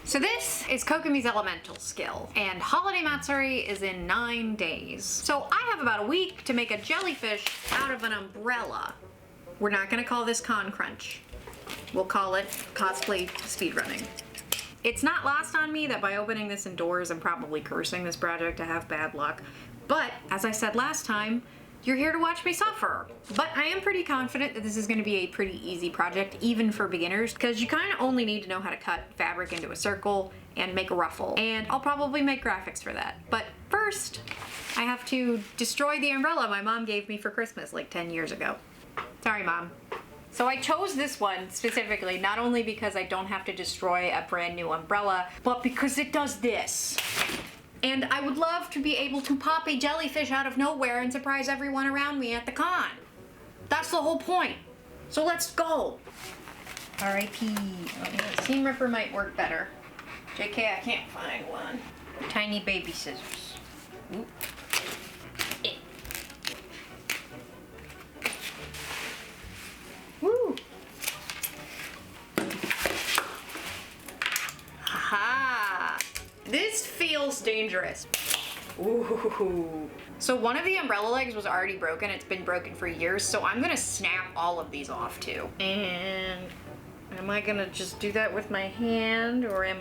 So this is Kokomi's elemental skill, and Holiday Matsuri is in 9 days. So I have about a week to make a jellyfish out of an umbrella. We're not gonna call this Con Crunch. We'll call it cosplay speedrunning. It's not lost on me that by opening this indoors, I'm probably cursing this project to have bad luck. But as I said last time, you're here to watch me suffer. But I am pretty confident that this is going to be a pretty easy project, even for beginners, because you kind of only need to know how to cut fabric into a circle and make a ruffle. And I'll probably make graphics for that. But first, I have to destroy the umbrella my mom gave me for Christmas like 10 years ago. Sorry, Mom. So I chose this one specifically, not only because I don't have to destroy a brand new umbrella, but because it does this. And I would love to be able to pop a jellyfish out of nowhere and surprise everyone around me at the con. That's the whole point. So let's go. R.I.P. Okay, seam ripper might work better. JK, I can't find one. Tiny baby scissors. Ooh. Woo! Haha! This feels dangerous. Ooh. So one of the umbrella legs was already broken. It's been broken for years, so I'm gonna snap all of these off too. And am I gonna just do that with my hand, or I'm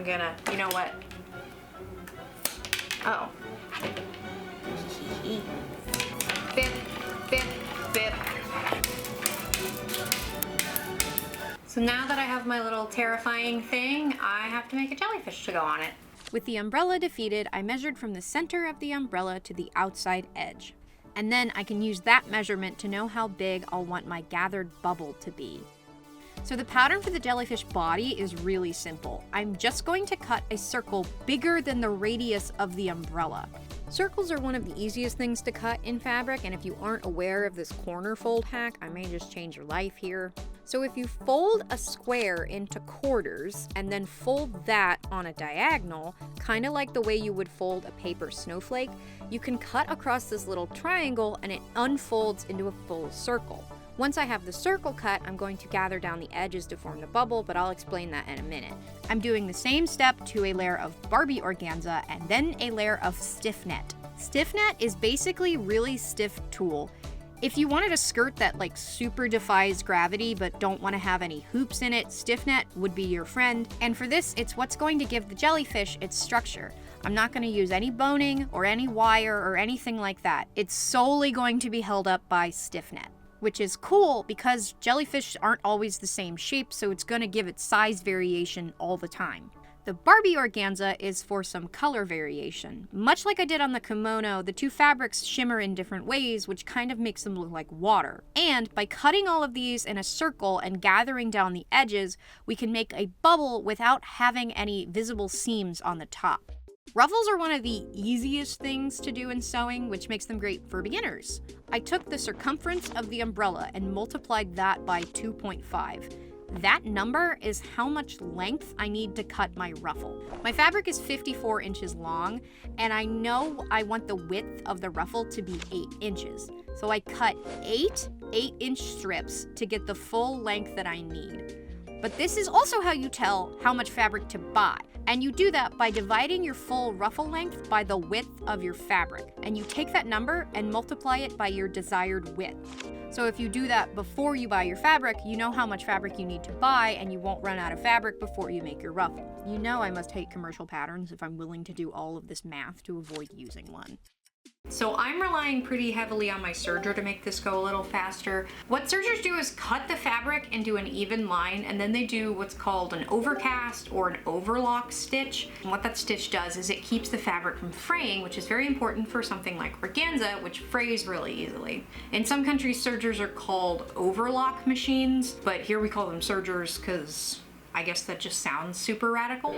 gonna, you know what? Oh. Bip, bip, bip. So now that I have my little terrifying thing, I have to make a jellyfish to go on it. With the umbrella defeated, I measured from the center of the umbrella to the outside edge. And then I can use that measurement to know how big I'll want my gathered bubble to be. So the pattern for the jellyfish body is really simple. I'm just going to cut a circle bigger than the radius of the umbrella. Circles are one of the easiest things to cut in fabric, and if you aren't aware of this corner fold hack, I may just change your life here. So if you fold a square into quarters and then fold that on a diagonal, kind of like the way you would fold a paper snowflake, you can cut across this little triangle and it unfolds into a full circle. Once I have the circle cut, I'm going to gather down the edges to form the bubble, but I'll explain that in a minute. I'm doing the same step to a layer of Barbie organza and then a layer of stiff net. Stiff net is basically really stiff tulle. If you wanted a skirt that like super defies gravity but don't want to have any hoops in it, stiff net would be your friend. And for this, it's what's going to give the jellyfish its structure. I'm not going to use any boning or any wire or anything like that. It's solely going to be held up by stiff net, which is cool because jellyfish aren't always the same shape, so it's going to give it size variation all the time. The Barbie organza is for some color variation. Much like I did on the kimono, the two fabrics shimmer in different ways, which kind of makes them look like water. And by cutting all of these in a circle and gathering down the edges, we can make a bubble without having any visible seams on the top. Ruffles are one of the easiest things to do in sewing, which makes them great for beginners. I took the circumference of the umbrella and multiplied that by 2.5. That number is how much length I need to cut my ruffle. My fabric is 54 inches long, and I know I want the width of the ruffle to be 8 inches. So I cut 8 8-inch strips to get the full length that I need. But this is also how you tell how much fabric to buy. And you do that by dividing your full ruffle length by the width of your fabric. And you take that number and multiply it by your desired width. So if you do that before you buy your fabric, you know how much fabric you need to buy and you won't run out of fabric before you make your ruffle. You know I must hate commercial patterns if I'm willing to do all of this math to avoid using one. So I'm relying pretty heavily on my serger to make this go a little faster. What sergers do is cut the fabric into an even line, and then they do what's called an overcast or an overlock stitch. And what that stitch does is it keeps the fabric from fraying, which is very important for something like organza, which frays really easily. In some countries, sergers are called overlock machines, but here we call them sergers because I guess that just sounds super radical.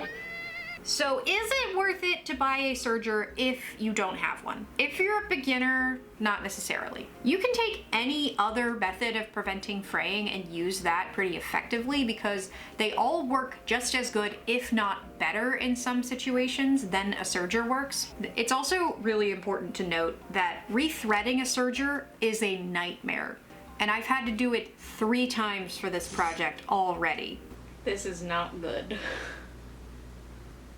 So is it worth it to buy a serger if you don't have one? If you're a beginner, not necessarily. You can take any other method of preventing fraying and use that pretty effectively because they all work just as good, if not better in some situations than a serger works. It's also really important to note that rethreading a serger is a nightmare. And I've had to do it 3 times for this project already. This is not good.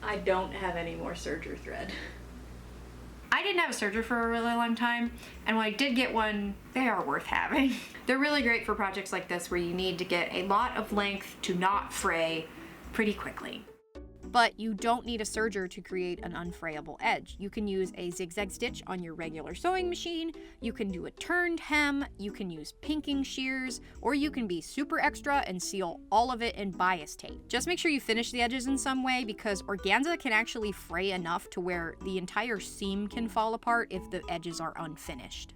I don't have any more serger thread. I didn't have a serger for a really long time, and when I did get one, they are worth having. They're really great for projects like this where you need to get a lot of length to not fray pretty quickly. But you don't need a serger to create an unfrayable edge. You can use a zigzag stitch on your regular sewing machine, you can do a turned hem, you can use pinking shears, or you can be super extra and seal all of it in bias tape. Just make sure you finish the edges in some way, because organza can actually fray enough to where the entire seam can fall apart if the edges are unfinished.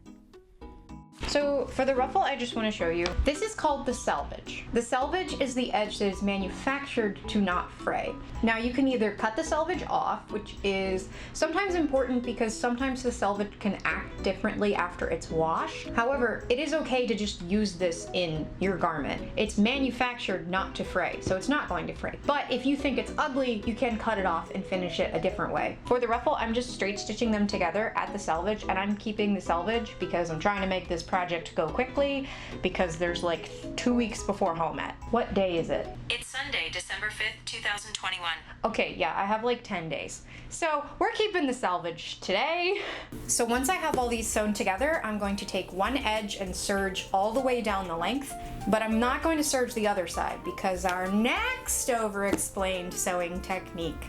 So for the ruffle, I just want to show you, this is called the selvage. The selvage is the edge that is manufactured to not fray. Now you can either cut the selvage off, which is sometimes important because sometimes the selvage can act differently after it's washed. However, it is okay to just use this in your garment. It's manufactured not to fray, so it's not going to fray. But if you think it's ugly, you can cut it off and finish it a different way. For the ruffle, I'm just straight stitching them together at the selvage, and I'm keeping the selvage because I'm trying to make this project go quickly because there's like 2 weeks before home ec. What day is it? It's Sunday, December 5th, 2021. Okay, yeah, I have like 10 days. So we're keeping the selvage today. So once I have all these sewn together, I'm going to take one edge and serge all the way down the length, but I'm not going to serge the other side because our next over-explained sewing technique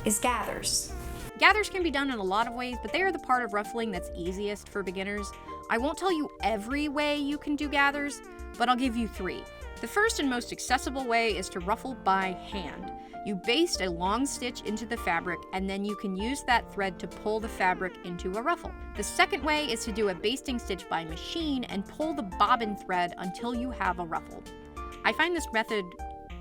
is gathers. Gathers can be done in a lot of ways, but they are the part of ruffling that's easiest for beginners. I won't tell you every way you can do gathers, but I'll give you 3. The first and most accessible way is to ruffle by hand. You baste a long stitch into the fabric, and then you can use that thread to pull the fabric into a ruffle. The second way is to do a basting stitch by machine and pull the bobbin thread until you have a ruffle. I find this method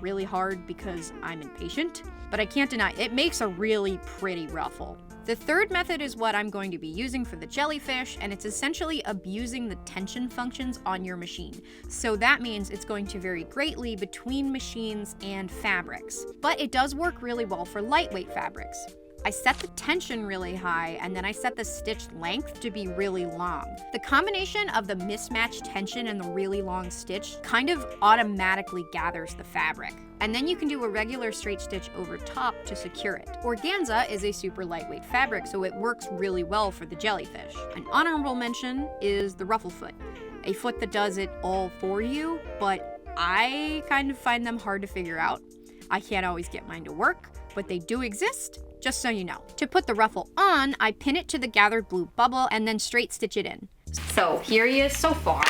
really hard because I'm impatient, but I can't deny it makes a really pretty ruffle. The third method is what I'm going to be using for the jellyfish, and it's essentially abusing the tension functions on your machine. So that means it's going to vary greatly between machines and fabrics. But it does work really well for lightweight fabrics. I set the tension really high, and then I set the stitch length to be really long. The combination of the mismatched tension and the really long stitch kind of automatically gathers the fabric. And then you can do a regular straight stitch over top to secure it. Organza is a super lightweight fabric, so it works really well for the jellyfish. An honorable mention is the ruffle foot, a foot that does it all for you, but I kind of find them hard to figure out. I can't always get mine to work, but they do exist, just so you know. To put the ruffle on, I pin it to the gathered blue bubble and then straight stitch it in. So here he is so far.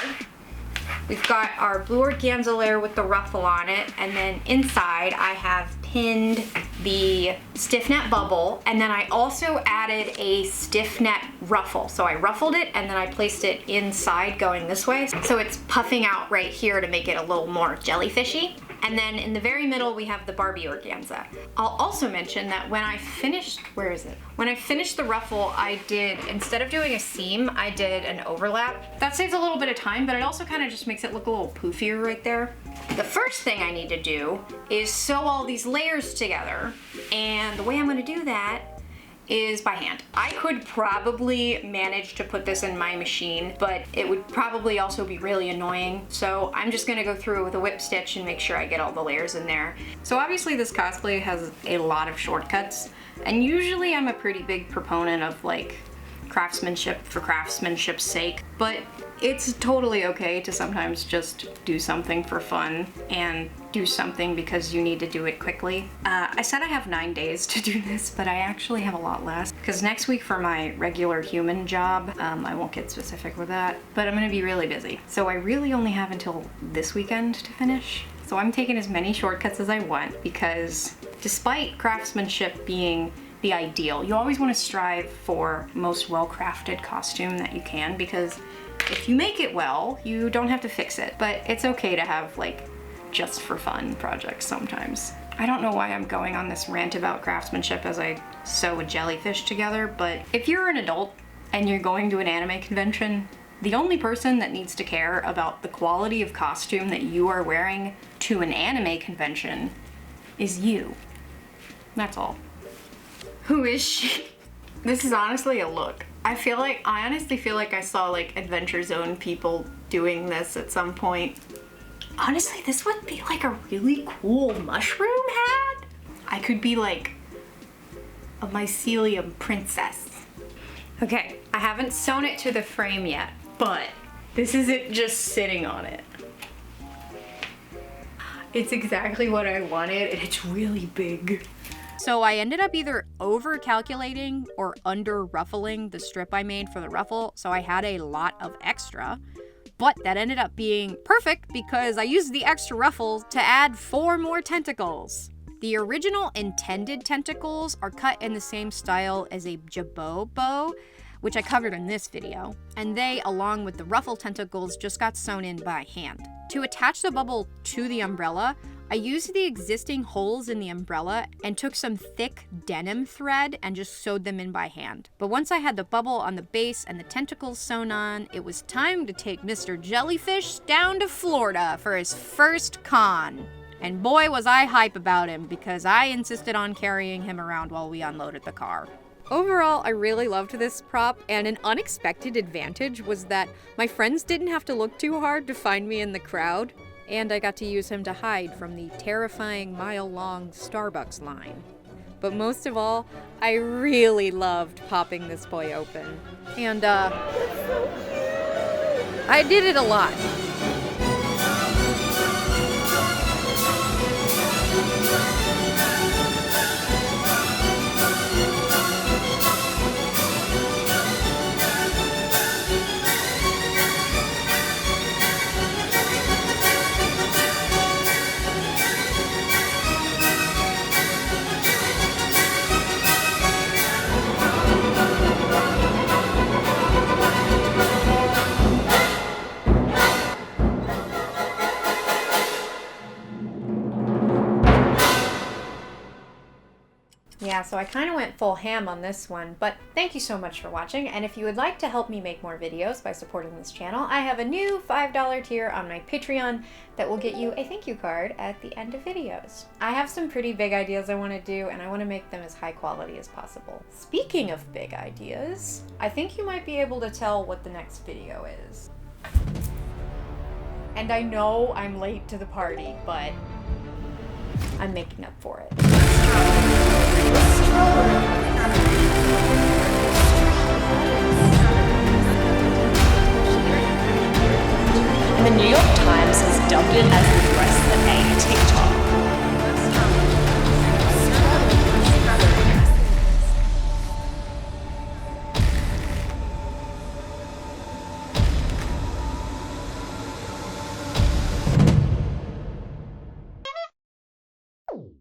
We've got our blue organza layer with the ruffle on it, and then inside I have pinned the stiff net bubble, and then I also added a stiff net ruffle. So I ruffled it and then I placed it inside going this way. So it's puffing out right here to make it a little more jellyfishy. And then in the very middle, we have the Barbie organza. I'll also mention that when I finished, where is it? When I finished the ruffle, I did, instead of doing a seam, I did an overlap. That saves a little bit of time, but it also kind of just makes it look a little poofier right there. The first thing I need to do is sew all these layers together. And the way I'm gonna do that is by hand. I could probably manage to put this in my machine, but it would probably also be really annoying. So I'm just gonna go through with a whip stitch and make sure I get all the layers in there. So obviously this cosplay has a lot of shortcuts, and usually I'm a pretty big proponent of like craftsmanship for craftsmanship's sake, but it's totally okay to sometimes just do something for fun and do something because you need to do it quickly. I said I have 9 days to do this, but I actually have a lot less because next week for my regular human job, I won't get specific with that, but I'm gonna be really busy. So I really only have until this weekend to finish. So I'm taking as many shortcuts as I want because despite craftsmanship being the ideal, you always want to strive for most well-crafted costume that you can, because if you make it well, you don't have to fix it. But it's okay to have like just for fun projects sometimes. I don't know why I'm going on this rant about craftsmanship as I sew a jellyfish together, but if you're an adult and you're going to an anime convention, the only person that needs to care about the quality of costume that you are wearing to an anime convention is you. That's all. Who is she? This is honestly a look. I honestly feel like I saw like Adventure Zone people doing this at some point. Honestly, this would be like a really cool mushroom hat. I could be like a mycelium princess. Okay, I haven't sewn it to the frame yet, but this is it just sitting on it. It's exactly what I wanted, and it's really big. So I ended up either over calculating or under ruffling the strip I made for the ruffle, so I had a lot of extra. But that ended up being perfect because I used the extra ruffle to add 4 more tentacles. The original intended tentacles are cut in the same style as a jabot bow, which I covered in this video, and they, along with the ruffle tentacles, just got sewn in by hand. To attach the bubble to the umbrella, I used the existing holes in the umbrella and took some thick denim thread and just sewed them in by hand. But once I had the bubble on the base and the tentacles sewn on, it was time to take Mr. Jellyfish down to Florida for his first con. And boy was I hype about him because I insisted on carrying him around while we unloaded the car. Overall, I really loved this prop, and an unexpected advantage was that my friends didn't have to look too hard to find me in the crowd, and I got to use him to hide from the terrifying mile-long Starbucks line. But most of all, I really loved popping this boy open. And, I did it a lot. Yeah, so I kind of went full ham on this one, but thank you so much for watching, and if you would like to help me make more videos by supporting this channel, I have a new $5 tier on my Patreon that will get you a thank you card at the end of videos. I have some pretty big ideas I want to do, and I want to make them as high quality as possible. Speaking of big ideas, I think you might be able to tell what the next video is. And I know I'm late to the party, but I'm making up for it. The New York Times has dubbed it as the dress that ate TikTok.